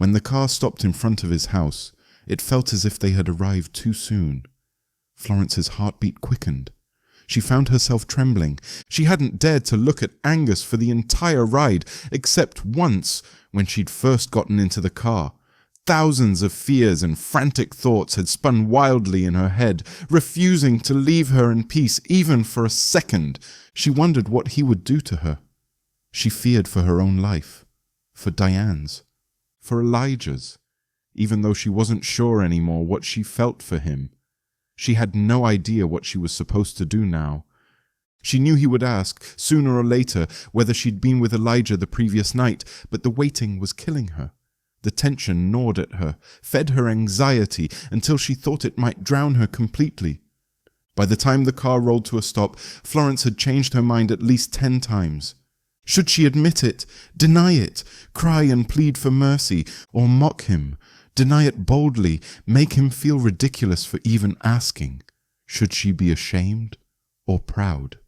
When the car stopped in front of his house, it felt as if they had arrived too soon. Florence's heartbeat quickened. She found herself trembling. She hadn't dared to look at Angus for the entire ride, except once when she'd first gotten into the car. Thousands of fears and frantic thoughts had spun wildly in her head, refusing to leave her in peace even for a second. She wondered what he would do to her. She feared for her own life, for Diane's, for Elijah's, even though she wasn't sure anymore what she felt for him. She had no idea what she was supposed to do now. She knew he would ask, sooner or later, whether she'd been with Elijah the previous night, but the waiting was killing her. The tension gnawed at her, fed her anxiety until she thought it might drown her completely. By the time the car rolled to a stop, Florence had changed her mind at least 10 times. Should she admit it, deny it, cry and plead for mercy, or mock him? Deny it boldly, make him feel ridiculous for even asking. Should she be ashamed or proud?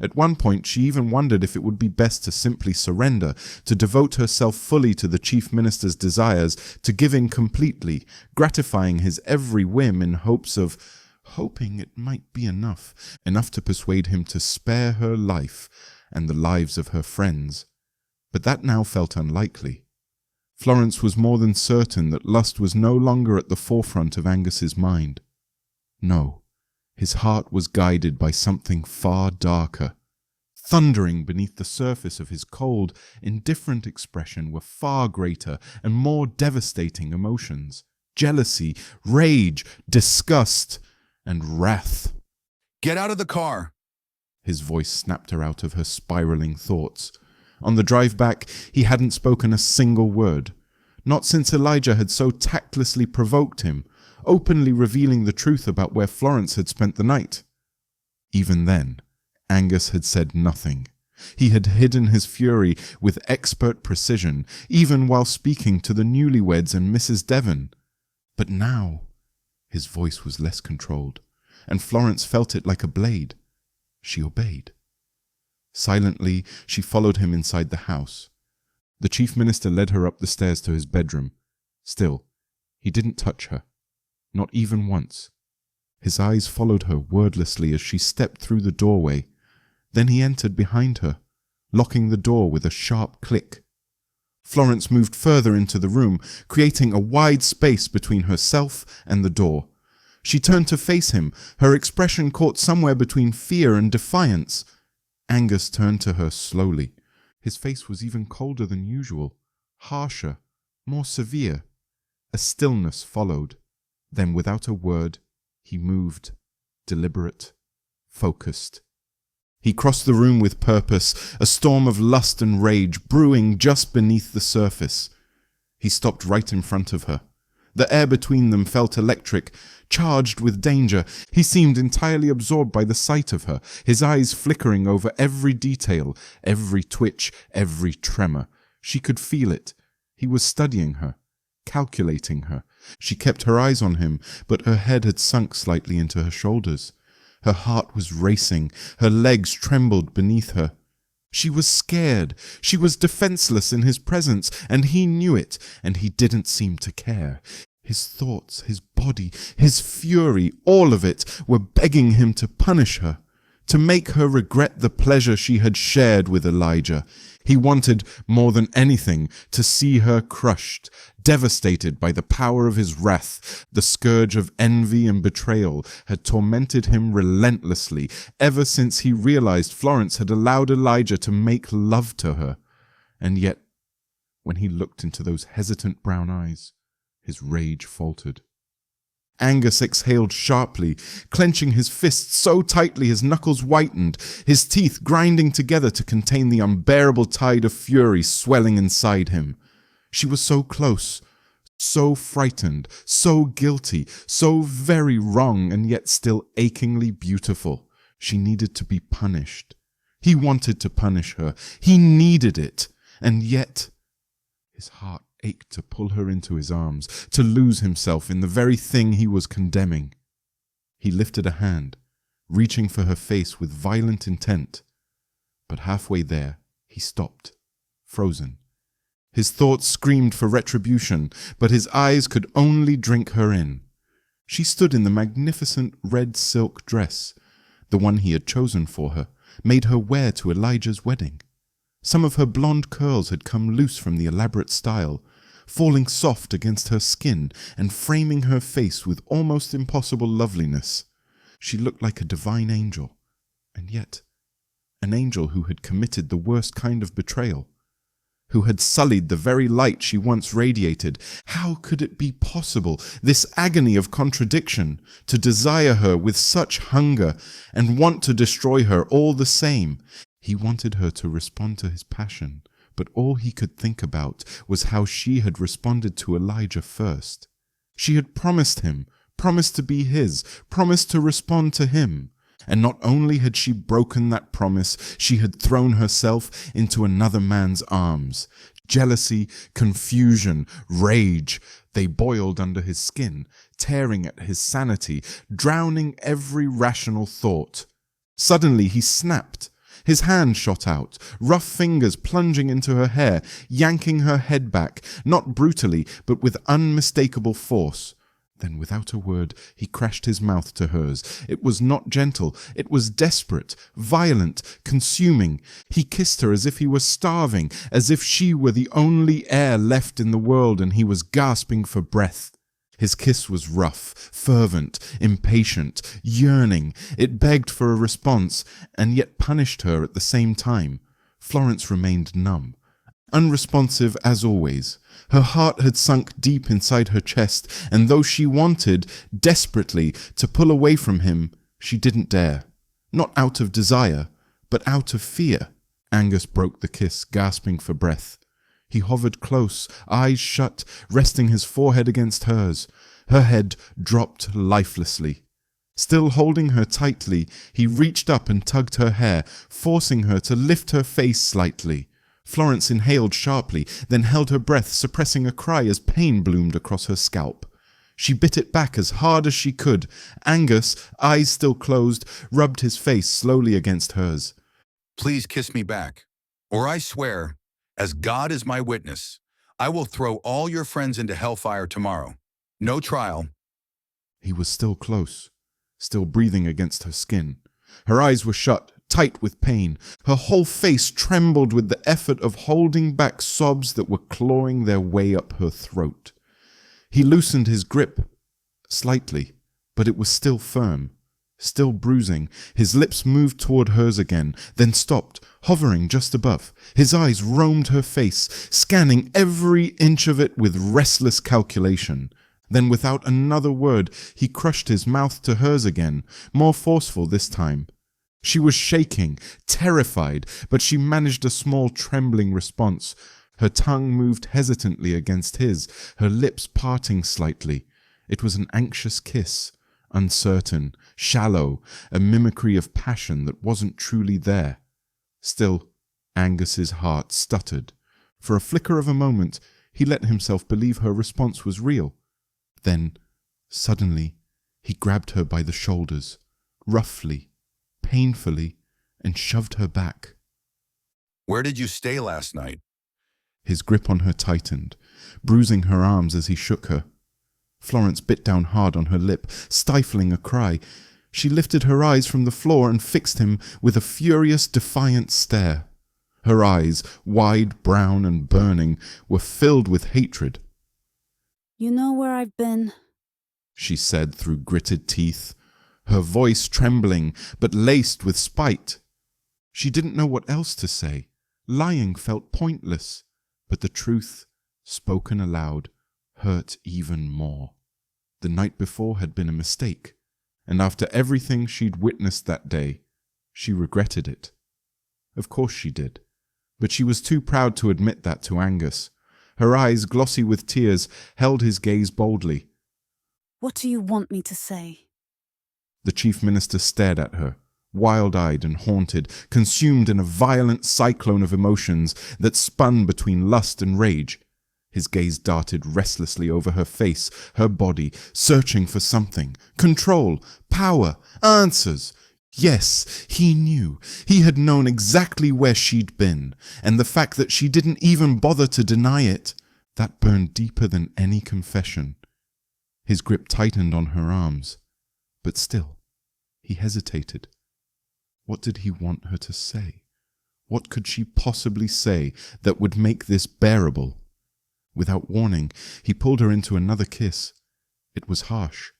At one point she even wondered if it would be best to simply surrender, to devote herself fully to the chief minister's desires, to give in completely, gratifying his every whim in hoping it might be enough to persuade him to spare her life and the lives of her friends. But that now felt unlikely. Florence was more than certain that lust was no longer at the forefront of Angus's mind. No, his heart was guided by something far darker. Thundering beneath the surface of his cold, indifferent expression were far greater and more devastating emotions: jealousy, rage, disgust, and wrath. "Get out of the car!" His voice snapped her out of her spiraling thoughts. On the drive back, he hadn't spoken a single word. Not since Elijah had so tactlessly provoked him, openly revealing the truth about where Florence had spent the night. Even then, Angus had said nothing. He had hidden his fury with expert precision, even while speaking to the newlyweds and Mrs. Devon. But now, his voice was less controlled, and Florence felt it like a blade. She obeyed. Silently, she followed him inside the house. The chief minister led her up the stairs to his bedroom. Still, he didn't touch her. Not even once. His eyes followed her wordlessly as she stepped through the doorway. Then he entered behind her, locking the door with a sharp click. Florence moved further into the room, creating a wide space between herself and the door. She turned to face him, her expression caught somewhere between fear and defiance. Angus turned to her slowly. His face was even colder than usual, harsher, more severe. A stillness followed. Then, without a word, he moved, deliberate, focused. He crossed the room with purpose, a storm of lust and rage brewing just beneath the surface. He stopped right in front of her. The air between them felt electric, charged with danger. He seemed entirely absorbed by the sight of her, his eyes flickering over every detail, every twitch, every tremor. She could feel it. He was studying her, calculating her. She kept her eyes on him, but her head had sunk slightly into her shoulders. Her heart was racing, her legs trembled beneath her. She was scared. She was defenseless in his presence, and he knew it, and he didn't seem to care. His thoughts, his body, his fury, all of it were begging him to punish her, to make her regret the pleasure she had shared with Elijah. He wanted, more than anything, to see her crushed, devastated by the power of his wrath. The scourge of envy and betrayal had tormented him relentlessly ever since he realized Florence had allowed Elijah to make love to her. And yet, when he looked into those hesitant brown eyes, his rage faltered. Angus exhaled sharply, clenching his fists so tightly his knuckles whitened, his teeth grinding together to contain the unbearable tide of fury swelling inside him. She was so close, so frightened, so guilty, so very wrong, and yet still achingly beautiful. She needed to be punished. He wanted to punish her. He needed it. And yet, his heart ached to pull her into his arms, to lose himself in the very thing he was condemning. He lifted a hand, reaching for her face with violent intent. But halfway there, he stopped, frozen. His thoughts screamed for retribution, but his eyes could only drink her in. She stood in the magnificent red silk dress, the one he had chosen for her, made her wear to Elijah's wedding. Some of her blonde curls had come loose from the elaborate style, falling soft against her skin and framing her face with almost impossible loveliness. She looked like a divine angel, and yet an angel who had committed the worst kind of betrayal, who had sullied the very light she once radiated. How could it be possible, this agony of contradiction, to desire her with such hunger and want to destroy her all the same? He wanted her to respond to his passion, but all he could think about was how she had responded to Elijah first. She had promised him, promised to be his, promised to respond to him. And not only had she broken that promise, she had thrown herself into another man's arms. Jealousy, confusion, rage, they boiled under his skin, tearing at his sanity, drowning every rational thought. Suddenly he snapped. His hand shot out, rough fingers plunging into her hair, yanking her head back, not brutally, but with unmistakable force. Then, without a word, he crashed his mouth to hers. It was not gentle. It was desperate, violent, consuming. He kissed her as if he were starving, as if she were the only air left in the world and he was gasping for breath. His kiss was rough, fervent, impatient, yearning. It begged for a response, and yet punished her at the same time. Florence remained numb, unresponsive as always. Her heart had sunk deep inside her chest, and though she wanted, desperately, to pull away from him, she didn't dare. Not out of desire, but out of fear. Angus broke the kiss, gasping for breath. He hovered close, eyes shut, resting his forehead against hers. Her head dropped lifelessly. Still holding her tightly, he reached up and tugged her hair, forcing her to lift her face slightly. Florence inhaled sharply, then held her breath, suppressing a cry as pain bloomed across her scalp. She bit it back as hard as she could. Angus, eyes still closed, rubbed his face slowly against hers. Please kiss me back, or I swear, as God is my witness, I will throw all your friends into hellfire tomorrow. No trial. He was still close, still breathing against her skin. Her eyes were shut, tight with pain. Her whole face trembled with the effort of holding back sobs that were clawing their way up her throat. He loosened his grip, slightly, but it was still firm, still bruising. His lips moved toward hers again, then stopped, hovering just above. His eyes roamed her face, scanning every inch of it with restless calculation. Then, without another word, he crushed his mouth to hers again, more forceful this time. She was shaking, terrified, but she managed a small trembling response. Her tongue moved hesitantly against his, her lips parting slightly. It was an anxious kiss, uncertain, shallow, a mimicry of passion that wasn't truly there. Still, Angus's heart stuttered. For a flicker of a moment, he let himself believe her response was real. Then, suddenly, he grabbed her by the shoulders, roughly, painfully, and shoved her back. Where did you stay last night? His grip on her tightened, bruising her arms as he shook her. Florence bit down hard on her lip, stifling a cry. She lifted her eyes from the floor and fixed him with a furious, defiant stare. Her eyes, wide, brown, and burning, were filled with hatred. You know where I've been, she said through gritted teeth, her voice trembling, but laced with spite. She didn't know what else to say. Lying felt pointless, but the truth, spoken aloud, hurt even more. The night before had been a mistake, and after everything she'd witnessed that day, she regretted it. Of course she did, but she was too proud to admit that to Angus. Her eyes, glossy with tears, held his gaze boldly. What do you want me to say? The chief minister stared at her, wild-eyed and haunted, consumed in a violent cyclone of emotions that spun between lust and rage. His gaze darted restlessly over her face, her body, searching for something. Control, power, answers. Yes, he knew. He had known exactly where she'd been, and the fact that she didn't even bother to deny it, that burned deeper than any confession. His grip tightened on her arms, but still, he hesitated. What did he want her to say? What could she possibly say that would make this bearable? Without warning, he pulled her into another kiss. It was harsh,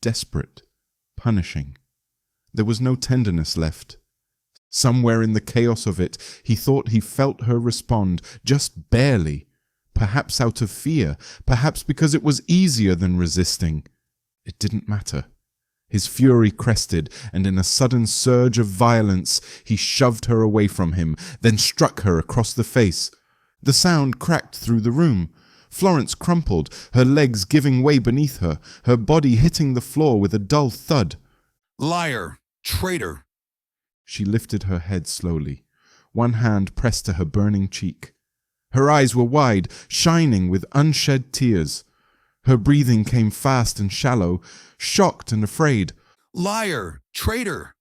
desperate, punishing. There was no tenderness left. Somewhere in the chaos of it, he thought he felt her respond, just barely. Perhaps out of fear, perhaps because it was easier than resisting. It didn't matter. His fury crested, and in a sudden surge of violence, he shoved her away from him, then struck her across the face. The sound cracked through the room. Florence crumpled, her legs giving way beneath her, her body hitting the floor with a dull thud. Liar! Traitor! She lifted her head slowly, one hand pressed to her burning cheek. Her eyes were wide, shining with unshed tears. Her breathing came fast and shallow, shocked and afraid. Liar! Traitor!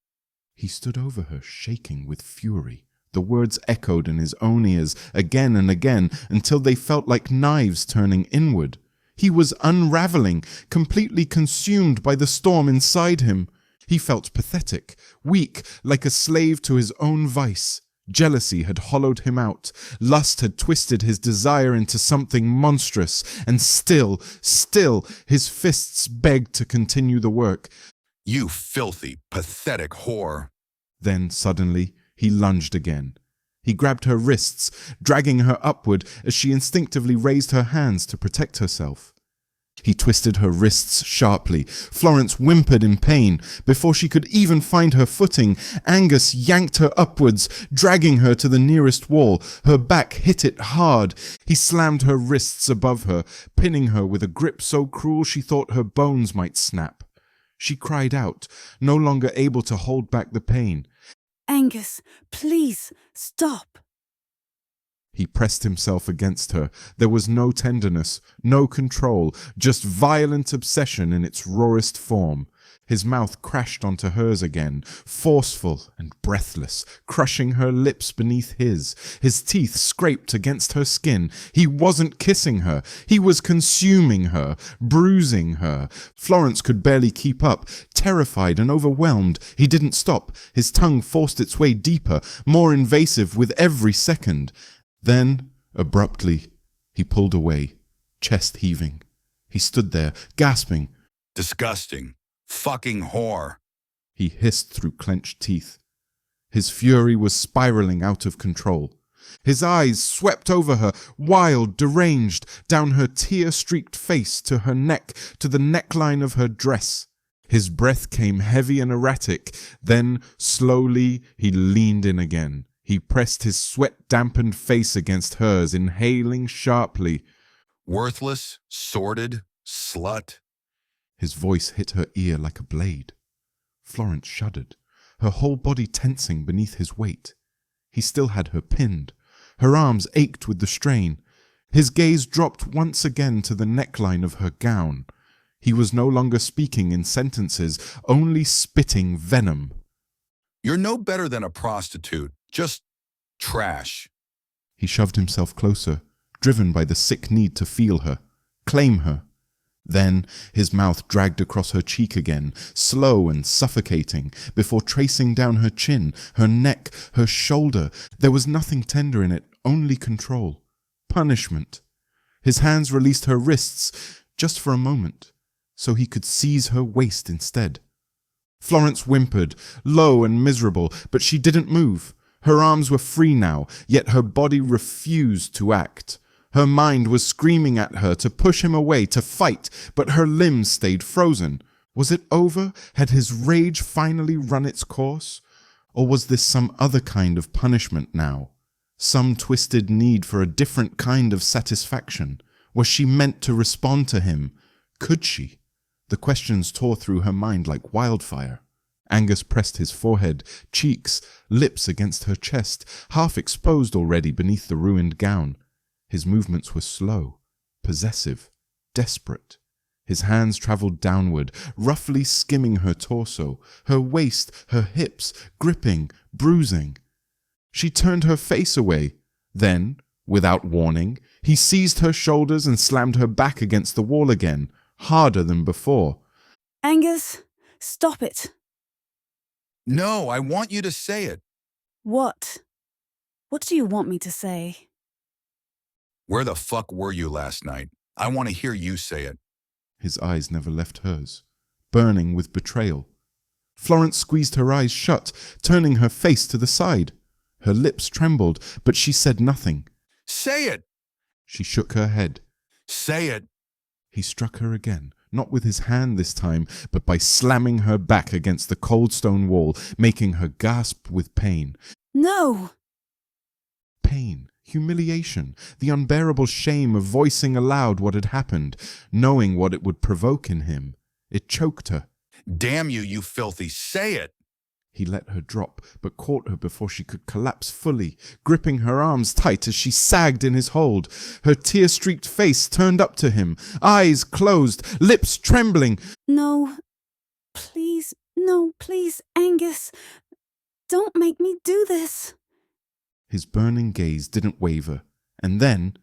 He stood over her, shaking with fury. The words echoed in his own ears again and again until they felt like knives turning inward. He was unraveling, completely consumed by the storm inside him. He felt pathetic, weak, like a slave to his own vice. Jealousy had hollowed him out. Lust had twisted his desire into something monstrous. And still, his fists begged to continue the work. You filthy, pathetic whore! Then, suddenly, he lunged again. He grabbed her wrists, dragging her upward as she instinctively raised her hands to protect herself. He twisted her wrists sharply. Florence whimpered in pain. Before she could even find her footing, Angus yanked her upwards, dragging her to the nearest wall. Her back hit it hard. He slammed her wrists above her, pinning her with a grip so cruel she thought her bones might snap. She cried out, no longer able to hold back the pain. Angus, please, stop. He pressed himself against her. There was no tenderness, no control, just violent obsession in its rawest form. His mouth crashed onto hers again, forceful and breathless, crushing her lips beneath his. His teeth scraped against her skin. He wasn't kissing her. He was consuming her, bruising her. Florence could barely keep up, terrified and overwhelmed. He didn't stop. His tongue forced its way deeper, more invasive with every second. Then, abruptly, he pulled away, chest heaving. He stood there, gasping. Disgusting. Fucking whore. He hissed through clenched teeth. His fury was spiraling out of control. His eyes swept over her, wild, deranged, down her tear-streaked face to her neck, to the neckline of her dress. His breath came heavy and erratic. Then, slowly, he leaned in again. He pressed his sweat-dampened face against hers, inhaling sharply. Worthless, sordid, slut. His voice hit her ear like a blade. Florence shuddered, her whole body tensing beneath his weight. He still had her pinned. Her arms ached with the strain. His gaze dropped once again to the neckline of her gown. He was no longer speaking in sentences, only spitting venom. You're no better than a prostitute. Just trash. He shoved himself closer, driven by the sick need to feel her, claim her. Then his mouth dragged across her cheek again, slow and suffocating, before tracing down her chin, her neck, her shoulder. There was nothing tender in it, only control. Punishment. His hands released her wrists, just for a moment, so he could seize her waist instead. Florence whimpered, low and miserable, but she didn't move. Her arms were free now, yet her body refused to act. Her mind was screaming at her to push him away, to fight, but her limbs stayed frozen. Was it over? Had his rage finally run its course? Or was this some other kind of punishment now? Some twisted need for a different kind of satisfaction? Was she meant to respond to him? Could she? The questions tore through her mind like wildfire. Angus pressed his forehead, cheeks, lips against her chest, half exposed already beneath the ruined gown. His movements were slow, possessive, desperate. His hands traveled downward, roughly skimming her torso, her waist, her hips, gripping, bruising. She turned her face away. Then, without warning, he seized her shoulders and slammed her back against the wall again, harder than before. Angus, stop it. No, I want you to say it. What? What do you want me to say? Where the fuck were you last night? I want to hear you say it. His eyes never left hers, burning with betrayal. Florence squeezed her eyes shut, turning her face to the side. Her lips trembled, but she said nothing. Say it! She shook her head. Say it! He struck her again, not with his hand this time, but by slamming her back against the cold stone wall, making her gasp with pain. No! Pain, humiliation, the unbearable shame of voicing aloud what had happened, knowing what it would provoke in him. It choked her. Damn you, you filthy, say it! He let her drop, but caught her before she could collapse fully, gripping her arms tight as she sagged in his hold, her tear-streaked face turned up to him, eyes closed, lips trembling. No, please, Angus. Don't make me do this. His burning gaze didn't waver, and then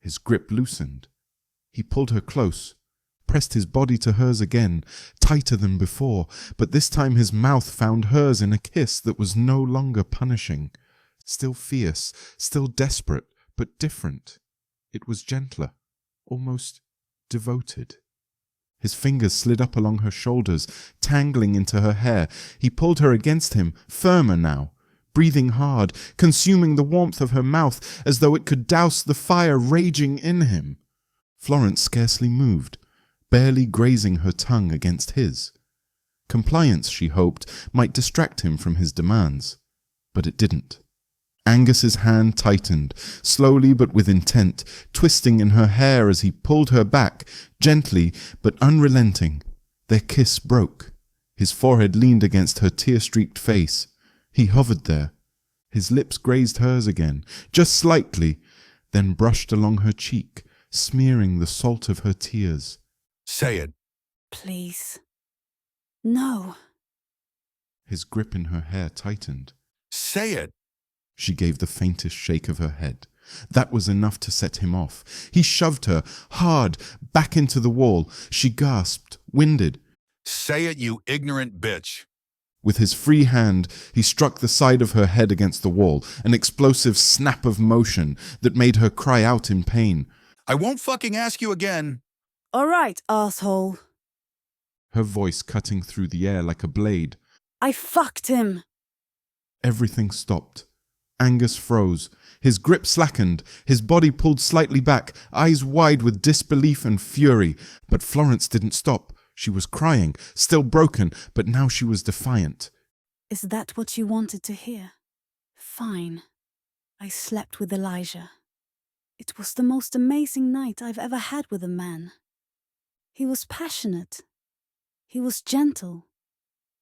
his grip loosened. He pulled her close, pressed his body to hers again, tighter than before, but this time his mouth found hers in a kiss that was no longer punishing. Still fierce, still desperate, but different. It was gentler, almost devoted. His fingers slid up along her shoulders, tangling into her hair. He pulled her against him, firmer now, breathing hard, consuming the warmth of her mouth as though it could douse the fire raging in him. Florence scarcely moved, barely grazing her tongue against his. Compliance, she hoped, might distract him from his demands, but it didn't. Angus's hand tightened, slowly but with intent, twisting in her hair as he pulled her back, gently but unrelenting. Their kiss broke. His forehead leaned against her tear-streaked face. He hovered there. His lips grazed hers again, just slightly, then brushed along her cheek, smearing the salt of her tears. Say it. Please. No. His grip in her hair tightened. Say it. She gave the faintest shake of her head. That was enough to set him off. He shoved her, hard, back into the wall. She gasped, winded. Say it, you ignorant bitch. With his free hand, he struck the side of her head against the wall, an explosive snap of motion that made her cry out in pain. I won't fucking ask you again. All right, asshole. Her voice cutting through the air like a blade. I fucked him. Everything stopped. Angus froze. His grip slackened, his body pulled slightly back, eyes wide with disbelief and fury. But Florence didn't stop. She was crying, still broken, but now she was defiant. Is that what you wanted to hear? Fine. I slept with Elijah. It was the most amazing night I've ever had with a man. He was passionate. He was gentle.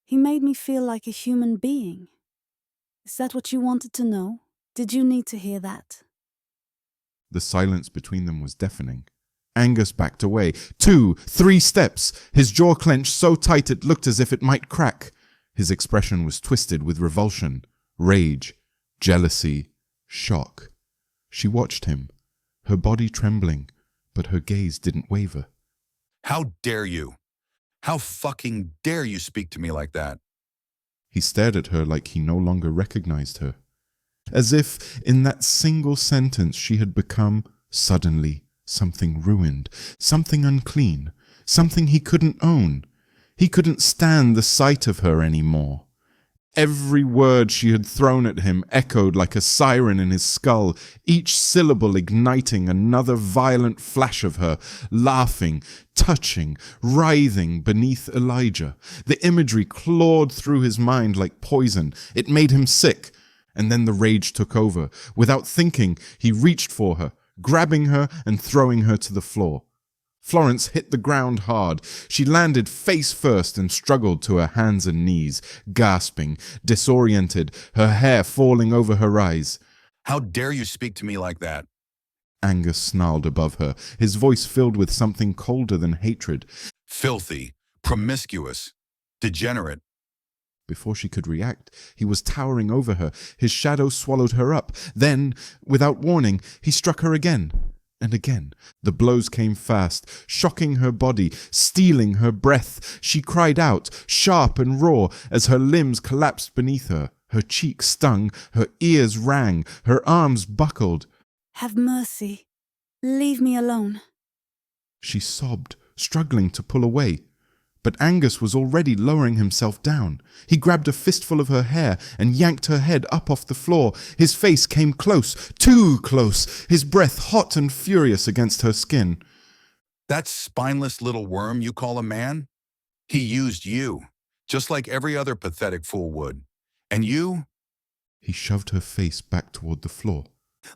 He made me feel like a human being. Is that what you wanted to know? Did you need to hear that? The silence between them was deafening. Angus backed away. 2, 3 steps, his jaw clenched so tight it looked as if it might crack. His expression was twisted with revulsion, rage, jealousy, shock. She watched him, her body trembling, but her gaze didn't waver. How dare you? How fucking dare you speak to me like that? He stared at her like he no longer recognized her. As if in that single sentence she had become, suddenly, something ruined, something unclean, something he couldn't own. He couldn't stand the sight of her anymore. Every word she had thrown at him echoed like a siren in his skull, each syllable igniting another violent flash of her, laughing, touching, writhing beneath Elijah. The imagery clawed through his mind like poison. It made him sick. And then the rage took over. Without thinking, he reached for her, grabbing her and throwing her to the floor. Florence hit the ground hard. She landed face first and struggled to her hands and knees, gasping, disoriented, her hair falling over her eyes. How dare you speak to me like that? Angus snarled above her, his voice filled with something colder than hatred. filthy, promiscuous, degenerate. Before she could react, he was towering over her. His shadow swallowed her up. Then, without warning, he struck her again and again. The blows came fast, shocking her body, stealing her breath. She cried out, sharp and raw, as her limbs collapsed beneath her. Her cheeks stung, her ears rang, her arms buckled. Have mercy. Leave me alone. She sobbed, struggling to pull away. But Angus was already lowering himself down. He grabbed a fistful of her hair and yanked her head up off the floor. His face came close, too close, his breath hot and furious against her skin. That spineless little worm you call a man? He used you, just like every other pathetic fool would. And you? He shoved her face back toward the floor.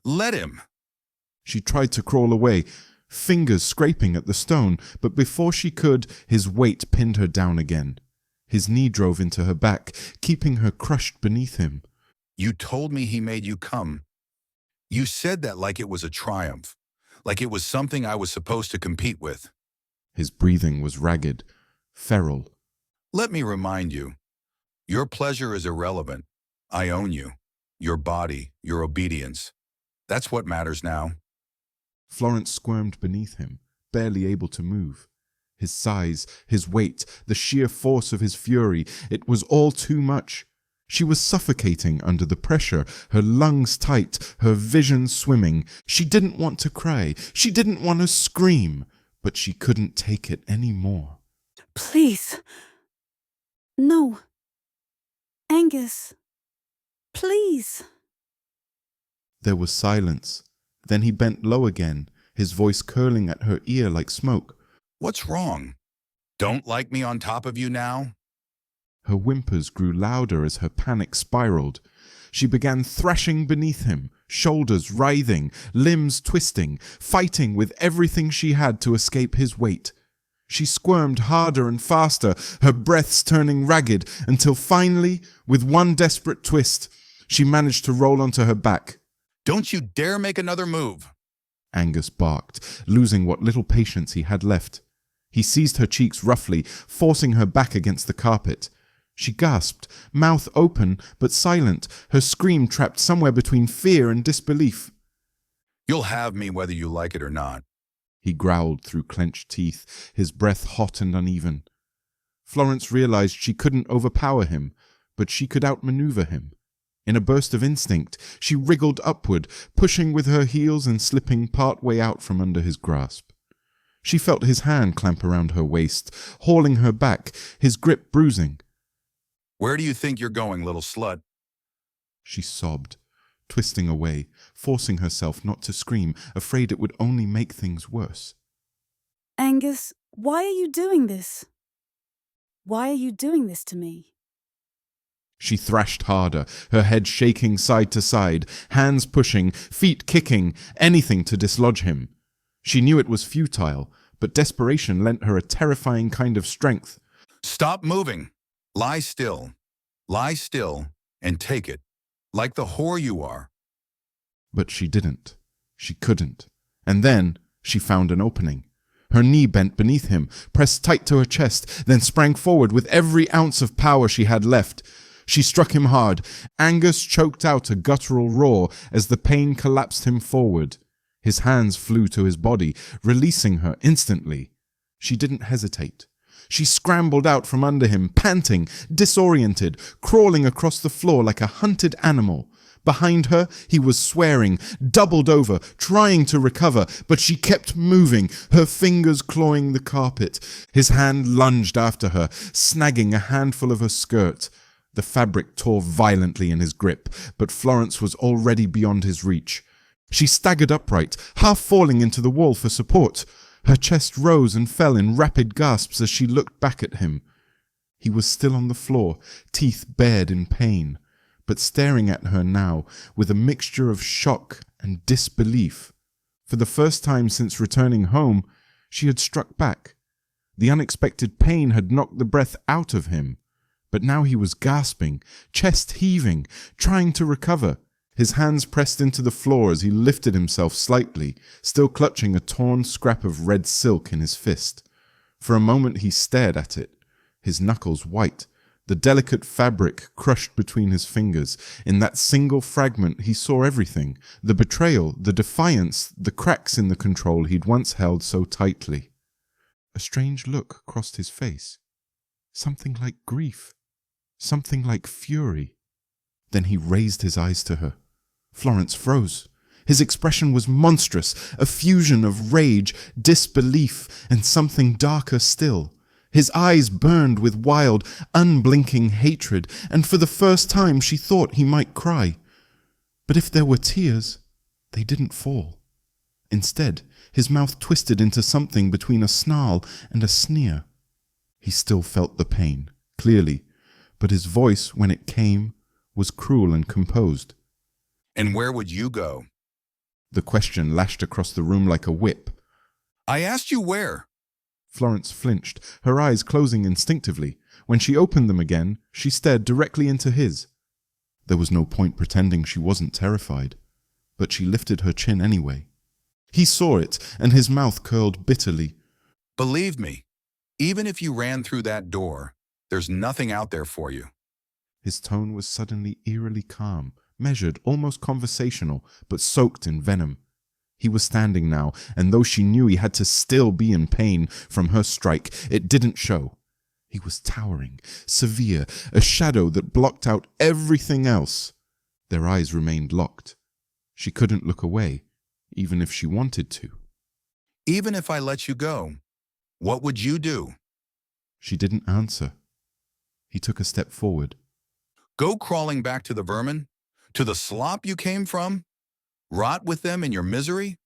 Let him. She tried to crawl away, fingers scraping at the stone, but before she could, his weight pinned her down again. His knee drove into her back, keeping her crushed beneath him. You told me he made you come. You said that like it was a triumph, like it was something I was supposed to compete with. His breathing was ragged, feral. Let me remind you, your pleasure is irrelevant. I own you, your body, your obedience. That's what matters now. Florence squirmed beneath him, barely able to move. His size, his weight, the sheer force of his fury, it was all too much. She was suffocating under the pressure, her lungs tight, her vision swimming. She didn't want to cry, she didn't want to scream, but she couldn't take it any more. Please. No. Angus. Please. There was silence. Then he bent low again, his voice curling at her ear like smoke. What's wrong? Don't like me on top of you now? Her whimpers grew louder as her panic spiraled. She began thrashing beneath him, shoulders writhing, limbs twisting, fighting with everything she had to escape his weight. She squirmed harder and faster, her breaths turning ragged, until finally, with one desperate twist, she managed to roll onto her back. Don't you dare make another move. Angus barked, losing what little patience he had left. He seized her cheeks roughly, forcing her back against the carpet. She gasped, mouth open but silent, her scream trapped somewhere between fear and disbelief. You'll have me whether you like it or not. He growled through clenched teeth, his breath hot and uneven. Florence realized she couldn't overpower him, but she could outmaneuver him. In a burst of instinct, she wriggled upward, pushing with her heels and slipping part way out from under his grasp. She felt his hand clamp around her waist, hauling her back, his grip bruising. Where do you think you're going, little slut? She sobbed, twisting away, forcing herself not to scream, afraid it would only make things worse. Angus, why are you doing this? Why are you doing this to me? She thrashed harder, her head shaking side to side, hands pushing, feet kicking, anything to dislodge him. She knew it was futile, but desperation lent her a terrifying kind of strength. Stop moving. Lie still. Lie still and take it, like the whore you are. But she didn't. She couldn't. And then she found an opening. Her knee bent beneath him, pressed tight to her chest, then sprang forward with every ounce of power she had left. She struck him hard. Angus choked out a guttural roar as the pain collapsed him forward. His hands flew to his body, releasing her instantly. She didn't hesitate. She scrambled out from under him, panting, disoriented, crawling across the floor like a hunted animal. Behind her, he was swearing, doubled over, trying to recover, but she kept moving, her fingers clawing the carpet. His hand lunged after her, snagging a handful of her skirt. The fabric tore violently in his grip, but Florence was already beyond his reach. She staggered upright, half falling into the wall for support. Her chest rose and fell in rapid gasps as she looked back at him. He was still on the floor, teeth bared in pain, but staring at her now with a mixture of shock and disbelief. For the first time since returning home, she had struck back. The unexpected pain had knocked the breath out of him. But now he was gasping, chest heaving, trying to recover. His hands pressed into the floor as he lifted himself slightly, still clutching a torn scrap of red silk in his fist. For a moment he stared at it, his knuckles white, the delicate fabric crushed between his fingers. In that single fragment he saw everything, the betrayal, the defiance, the cracks in the control he'd once held so tightly. A strange look crossed his face. Something like grief. Something like fury. Then he raised his eyes to her. Florence froze. His expression was monstrous, a fusion of rage, disbelief, and something darker still. His eyes burned with wild, unblinking hatred, and for the first time she thought he might cry. But if there were tears, they didn't fall. Instead, his mouth twisted into something between a snarl and a sneer. He still felt the pain, clearly, but his voice, when it came, was cruel and composed. And where would you go? The question lashed across the room like a whip. I asked you where. Florence flinched, her eyes closing instinctively. When she opened them again, she stared directly into his. There was no point pretending she wasn't terrified, but she lifted her chin anyway. He saw it, and his mouth curled bitterly. Believe me, even if you ran through that door, there's nothing out there for you. His tone was suddenly eerily calm, measured, almost conversational, but soaked in venom. He was standing now, and though she knew he had to still be in pain from her strike, it didn't show. He was towering, severe, a shadow that blocked out everything else. Their eyes remained locked. She couldn't look away, even if she wanted to. Even if I let you go, what would you do? She didn't answer. He took a step forward. Go crawling back to the vermin? To the slop you came from? Rot with them in your misery?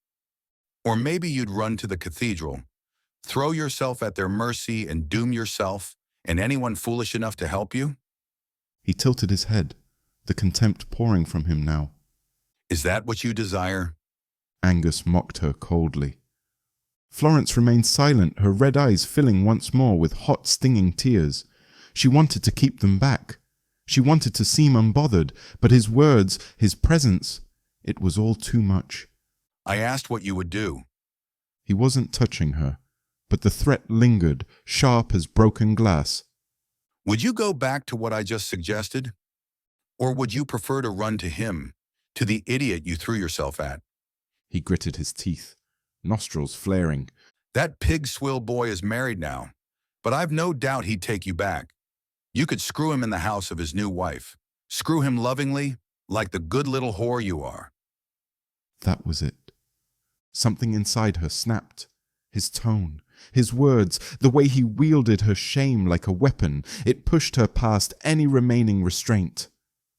Or maybe you'd run to the cathedral, throw yourself at their mercy and doom yourself and anyone foolish enough to help you? He tilted his head, the contempt pouring from him now. Is that what you desire? Angus mocked her coldly. Florence remained silent, her red eyes filling once more with hot, stinging tears. She wanted to keep them back. She wanted to seem unbothered, but his words, his presence, it was all too much. I asked what you would do. He wasn't touching her, but the threat lingered, sharp as broken glass. Would you go back to what I just suggested? Or would you prefer to run to him, to the idiot you threw yourself at? He gritted his teeth, nostrils flaring. That pig swill boy is married now, but I've no doubt he'd take you back. You could screw him in the house of his new wife. Screw him lovingly, like the good little whore you are. That was it. Something inside her snapped. His tone, his words, the way he wielded her shame like a weapon, it pushed her past any remaining restraint.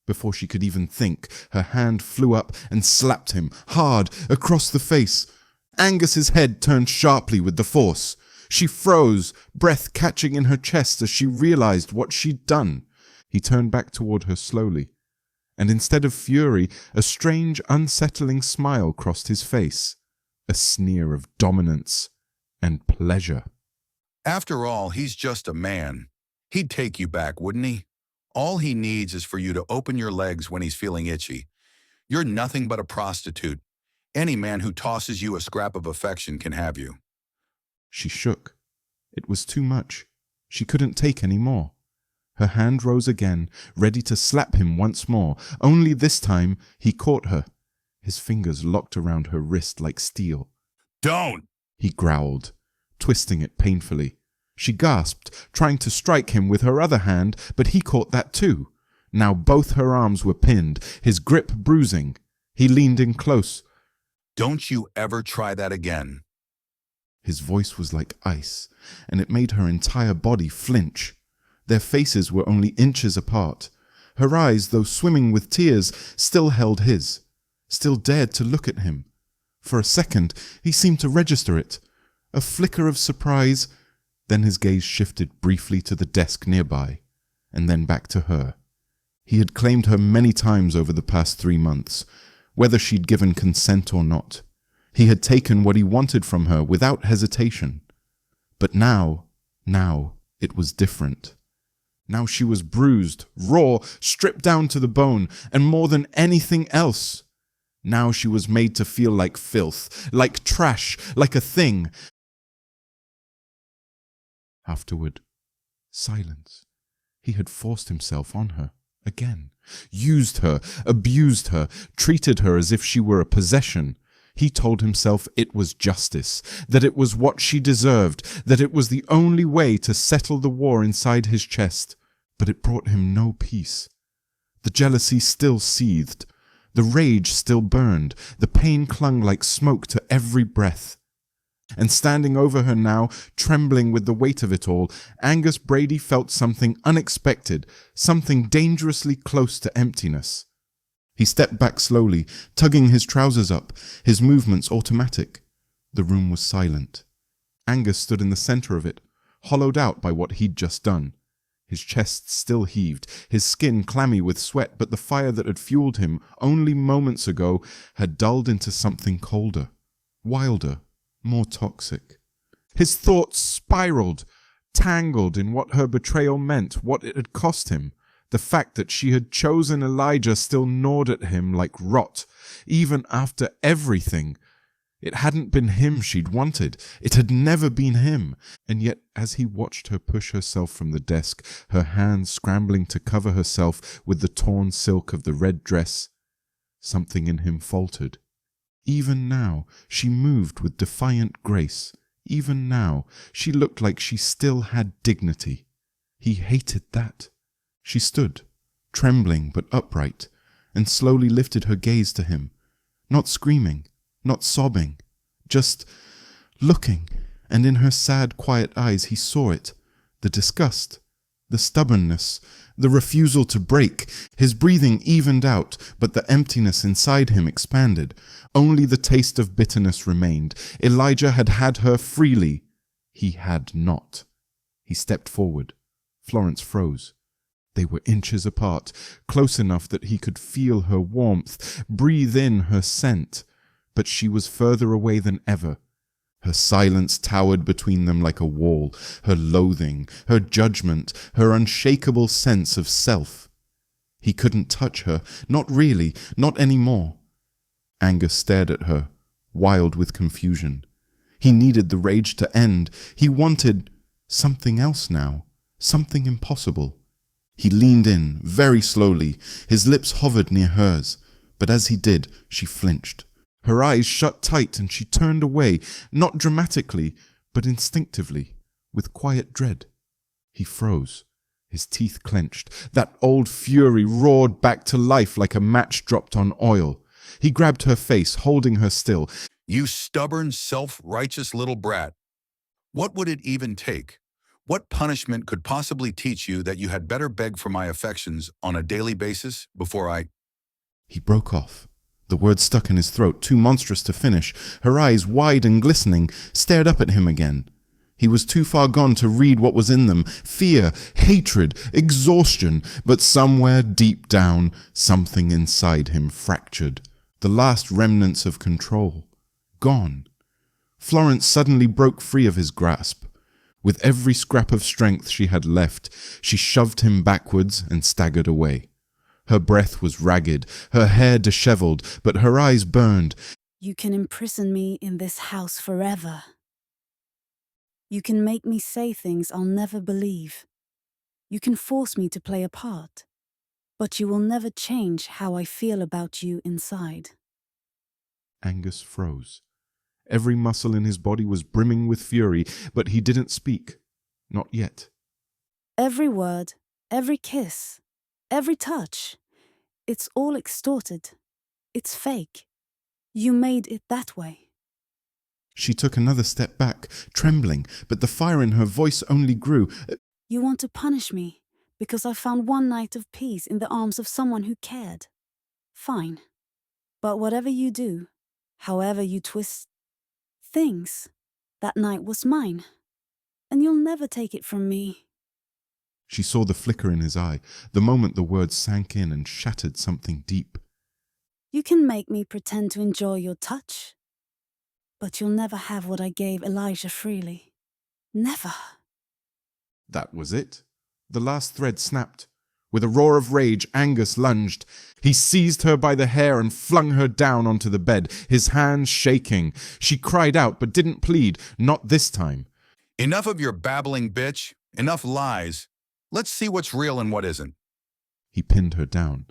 Before she could even think, her hand flew up and slapped him, hard, across the face. Angus's head turned sharply with the force. She froze, breath catching in her chest as she realized what she'd done. He turned back toward her slowly, and instead of fury, a strange, unsettling smile crossed his face, a sneer of dominance and pleasure. After all, he's just a man. He'd take you back, wouldn't he? All he needs is for you to open your legs when he's feeling itchy. You're nothing but a prostitute. Any man who tosses you a scrap of affection can have you. She shook. It was too much. She couldn't take any more. Her hand rose again, ready to slap him once more. Only this time he caught her. His fingers locked around her wrist like steel. Don't! He growled, twisting it painfully. She gasped, trying to strike him with her other hand, but he caught that too. Now both her arms were pinned, his grip bruising. He leaned in close. Don't you ever try that again. His voice was like ice, and it made her entire body flinch. Their faces were only inches apart. Her eyes, though swimming with tears, still held his, still dared to look at him. For a second, he seemed to register it. A flicker of surprise, then his gaze shifted briefly to the desk nearby, and then back to her. He had claimed her many times over the past 3 months, whether she'd given consent or not. He had taken what he wanted from her without hesitation. But now it was different. Now she was bruised, raw, stripped down to the bone, and more than anything else. Now she was made to feel like filth, like trash, like a thing, Afterward, silence. He had forced himself on her again, used her, abused her, treated her as if she were a possession. He told himself it was justice, that it was what she deserved, that it was the only way to settle the war inside his chest. But it brought him no peace. The jealousy still seethed. The rage still burned. The pain clung like smoke to every breath. And standing over her now, trembling with the weight of it all, Angus Brady felt something unexpected, something dangerously close to emptiness. He stepped back slowly, tugging his trousers up, his movements automatic. The room was silent. Angus stood in the center of it, hollowed out by what he'd just done. His chest still heaved, his skin clammy with sweat, but the fire that had fueled him only moments ago had dulled into something colder, wilder, more toxic. His thoughts spiraled, tangled in what her betrayal meant, what it had cost him. The fact that she had chosen Elijah still gnawed at him like rot, even after everything. It hadn't been him she'd wanted. It had never been him. And yet, as he watched her push herself from the desk, her hands scrambling to cover herself with the torn silk of the red dress, something in him faltered. Even now, she moved with defiant grace. Even now, she looked like she still had dignity. He hated that. She stood, trembling but upright, and slowly lifted her gaze to him, not screaming, not sobbing, just looking, and in her sad, quiet eyes he saw it, the disgust, the stubbornness, the refusal to break. His breathing evened out, but the emptiness inside him expanded. Only the taste of bitterness remained. Elijah had had her freely. He had not. He stepped forward. Florence froze. They were inches apart, close enough that he could feel her warmth, breathe in her scent. But she was further away than ever. Her silence towered between them like a wall, her loathing, her judgment, her unshakable sense of self. He couldn't touch her, not really, not anymore. Angus stared at her, wild with confusion. He needed the rage to end. He wanted something else now, something impossible. He leaned in, very slowly. His lips hovered near hers, but as he did, she flinched. Her eyes shut tight and she turned away, not dramatically, but instinctively, with quiet dread. He froze, his teeth clenched. That old fury roared back to life like a match dropped on oil. He grabbed her face, holding her still. You stubborn, self-righteous little brat. What would it even take? What punishment could possibly teach you that you had better beg for my affections on a daily basis before I... He broke off. The words stuck in his throat, too monstrous to finish. Her eyes, wide and glistening, stared up at him again. He was too far gone to read what was in them. Fear, hatred, exhaustion. But somewhere deep down, something inside him fractured. The last remnants of control. Gone. Florence suddenly broke free of his grasp. With every scrap of strength she had left, she shoved him backwards and staggered away. Her breath was ragged, her hair disheveled, but her eyes burned. You can imprison me in this house forever. You can make me say things I'll never believe. You can force me to play a part. But you will never change how I feel about you inside. Angus froze. Every muscle in his body was brimming with fury, but he didn't speak. Not yet. Every word, every kiss, every touch, it's all extorted. It's fake. You made it that way. She took another step back, trembling, but the fire in her voice only grew. You want to punish me because I found one night of peace in the arms of someone who cared. Fine. But whatever you do, however you twist things, that night was mine. And you'll never take it from me. She saw the flicker in his eye, the moment the words sank in and shattered something deep. You can make me pretend to enjoy your touch, but you'll never have what I gave Elijah freely. Never. That was it. The last thread snapped. With a roar of rage, Angus lunged. He seized her by the hair and flung her down onto the bed, his hands shaking. She cried out but didn't plead, not this time. Enough of your babbling, bitch. Enough lies. Let's see what's real and what isn't. He pinned her down.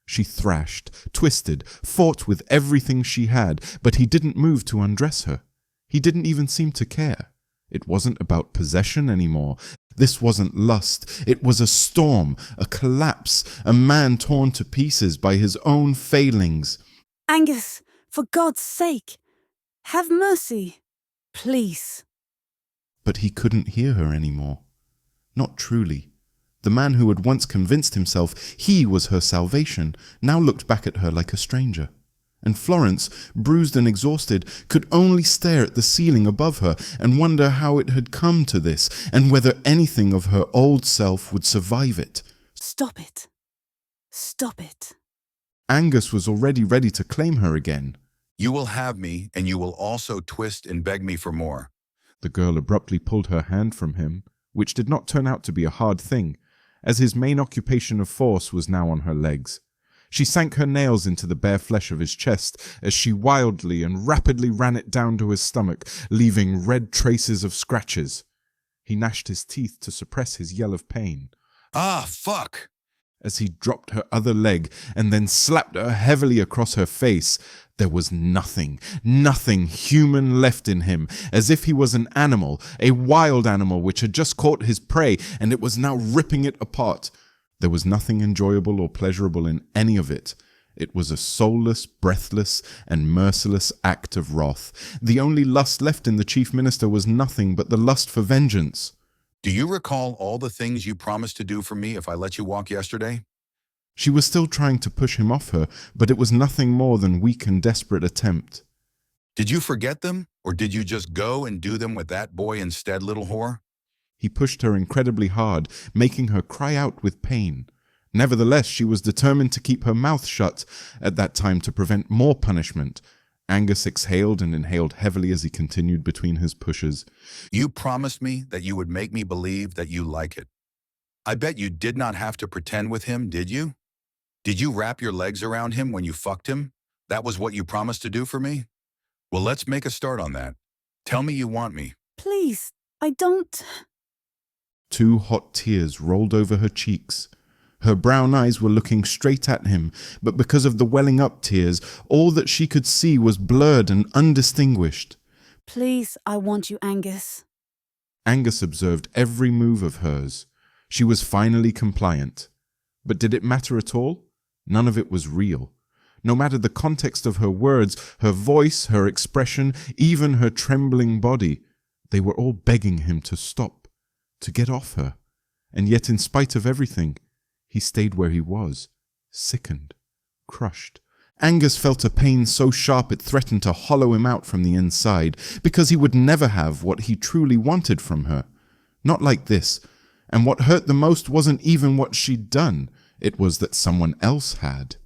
She thrashed, twisted, fought with everything she had, but he didn't move to undress her. He didn't even seem to care. It wasn't about possession anymore. This wasn't lust. It was a storm, a collapse, a man torn to pieces by his own failings. Angus, for God's sake, have mercy. Please. But he couldn't hear her anymore. Not truly. The man who had once convinced himself he was her salvation now looked back at her like a stranger. And Florence, bruised and exhausted, could only stare at the ceiling above her and wonder how it had come to this and whether anything of her old self would survive it. Stop it. Stop it. Angus was already ready to claim her again. You will have me, and you will also twist and beg me for more. The girl abruptly pulled her hand from him, which did not turn out to be a hard thing, as his main occupation of force was now on her legs. She sank her nails into the bare flesh of his chest as she wildly and rapidly ran it down to his stomach, leaving red traces of scratches. He gnashed his teeth to suppress his yell of pain. Ah, fuck! As he dropped her other leg and then slapped her heavily across her face, there was nothing human left in him, as if he was an animal, a wild animal which had just caught his prey and it was now ripping it apart. There was nothing enjoyable or pleasurable in any of it. It was a soulless, breathless, and merciless act of wrath. The only lust left in the chief minister was nothing but the lust for vengeance. Do you recall all the things you promised to do for me if I let you walk yesterday? She was still trying to push him off her, but it was nothing more than weak and desperate attempt. Did you forget them, or did you just go and do them with that boy instead, little whore? He pushed her incredibly hard, making her cry out with pain. Nevertheless, she was determined to keep her mouth shut at that time to prevent more punishment. Angus exhaled and inhaled heavily as he continued between his pushes. You promised me that you would make me believe that you like it. I bet you did not have to pretend with him, did you? Did you wrap your legs around him when you fucked him? That was what you promised to do for me? Well, let's make a start on that. Tell me you want me. Please, I don't... 2 hot tears rolled over her cheeks. Her brown eyes were looking straight at him, but because of the welling up tears, all that she could see was blurred and undistinguished. Please, I want you, Angus. Angus observed every move of hers. She was finally compliant. But did it matter at all? None of it was real. No matter the context of her words, her voice, her expression, even her trembling body, they were all begging him to stop, to get off her. And yet, in spite of everything, he stayed where he was, sickened, crushed. Angus felt a pain so sharp it threatened to hollow him out from the inside, because he would never have what he truly wanted from her. Not like this. And what hurt the most wasn't even what she'd done. It was that someone else had.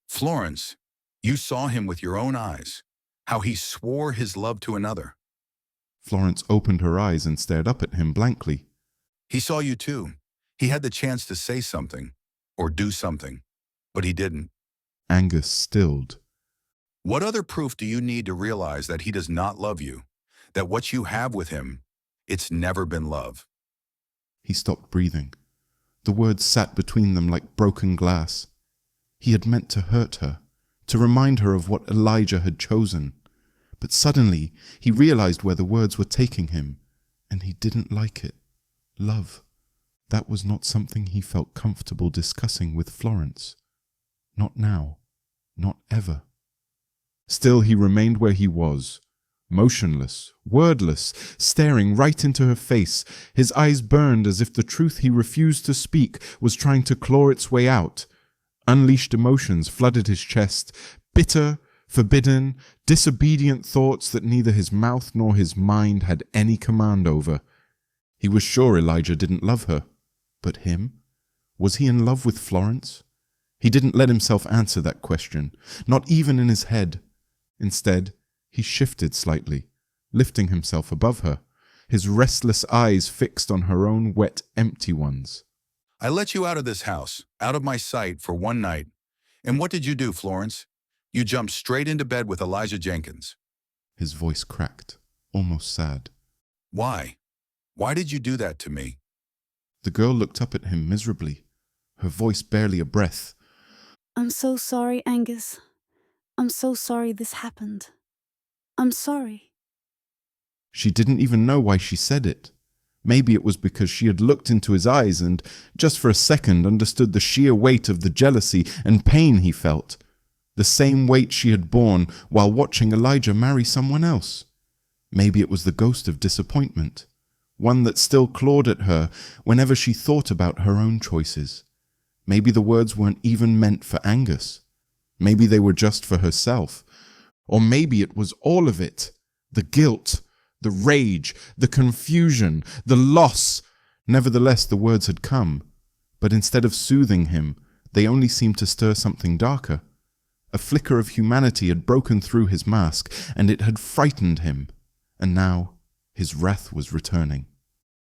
Florence, you saw him with your own eyes, how he swore his love to another. Florence opened her eyes and stared up at him blankly. He saw you too. He had the chance to say something, or do something, but he didn't. Angus stilled. What other proof do you need to realize that he does not love you, that what you have with him, it's never been love? He stopped breathing. The words sat between them like broken glass. He had meant to hurt her, to remind her of what Elijah had chosen. But suddenly he realized where the words were taking him, and he didn't like it. Love. That was not something he felt comfortable discussing with Florence. Not now. Not ever. Still he remained where he was, motionless, wordless, staring right into her face. His eyes burned as if the truth he refused to speak was trying to claw its way out. Unleashed emotions flooded his chest, bitter, forbidden, disobedient thoughts that neither his mouth nor his mind had any command over. He was sure Elijah didn't love her. But him? Was he in love with Florence? He didn't let himself answer that question, not even in his head. Instead, he shifted slightly, lifting himself above her, his restless eyes fixed on her own wet, empty ones. I let you out of this house, out of my sight for one night. And what did you do, Florence? You jumped straight into bed with Elijah Jenkins. His voice cracked, almost sad. Why? Why did you do that to me? The girl looked up at him miserably, her voice barely a breath. I'm so sorry, Angus. I'm so sorry this happened. I'm sorry. She didn't even know why she said it. Maybe it was because she had looked into his eyes and, just for a second, understood the sheer weight of the jealousy and pain he felt. The same weight she had borne while watching Elijah marry someone else. Maybe it was the ghost of disappointment, one that still clawed at her whenever she thought about her own choices. Maybe the words weren't even meant for Angus. Maybe they were just for herself. Or maybe it was all of it. The guilt, the rage, the confusion, the loss. Nevertheless, the words had come. But instead of soothing him, they only seemed to stir something darker. A flicker of humanity had broken through his mask, and it had frightened him. And now his wrath was returning.